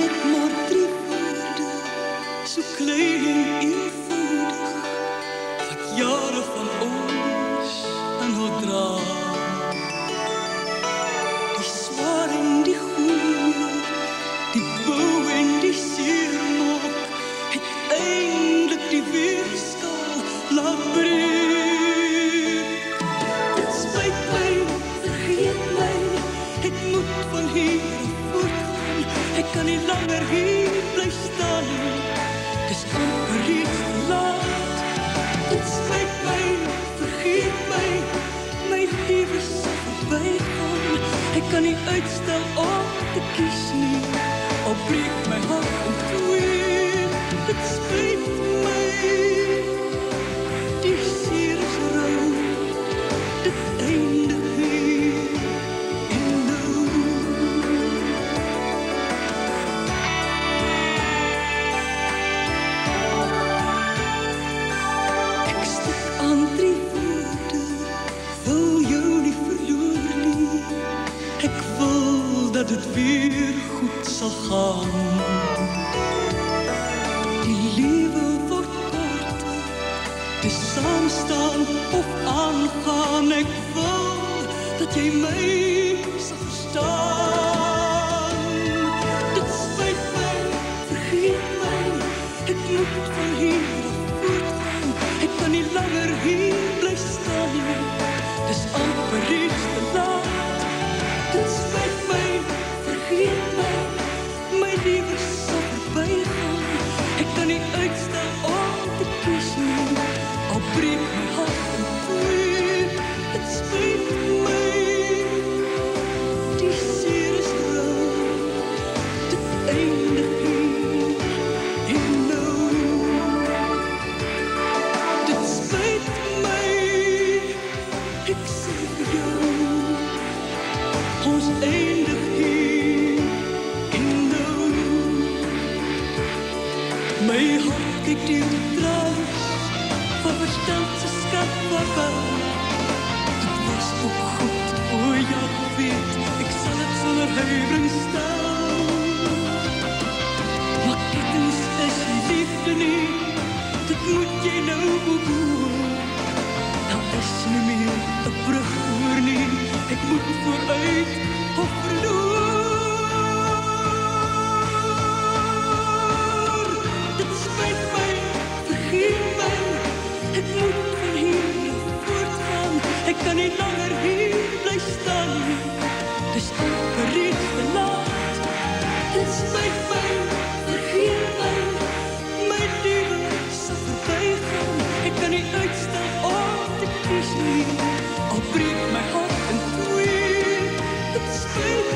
Net maar 3 woorde, so klein en eenvoudig, wat jare van ons in hul dra. Die swaar en die goeie, die bou en die seermaak, uiteindelik die weerskaal laat breek. Dit spyt my, vergeet my, ek moet van hier af voortgaan, ek kan nie langer hier bly staan, dis amper reeds te laat. Dit spyt my, vergeet my, my lewe sal verbygaan, ek kan nie uitstel om te kies nie, al breek my hart in twee. Dit spyt my, die seer is rou, dit eindig hier en nou. Ek stik aan 3 woorde, wil jou nie verloor nie, ek wil dat het weer goed sal gaan. Die lewe word korter, dis saam staan of aangaan, ek wil dat jy my sal verstaan. Dit spyt my, vergeet my, ek moet van hier af voortgaan, ek kan nie langer hier bly staan nie, dis amper reeds te laat. Dit spyt my, vergeet my, my lewe sal verbygaan, ek kan nie uitstel om te kies nie, al breek my hart in twee. Dit spyt my, die seer is rou, dit eindig hier en nou. Dit spyt my, ek sê vir jou, ons eindig hier en nou. My hart kyk deur die traans van versteldse skat voorbij. Dit was ook goed, o ja, weet, ek sal het sonder huiwering staan. Maar ketens is nie liefde nie, dit moet jy nou behoor. Daar is nie meer 'n brug oor nie, ek moet vooruit of verloor. Dit spyt my, vergeet my, ek moet van hier af voortgaan, ek kan nie langer hier bly staan nie, dis amper reeds te laat. Dit spyt my, vergeet my, my lewe sal verbygaan, ek kan nie uitstel om te kies nie, al breek my hart in twee. Dit spyt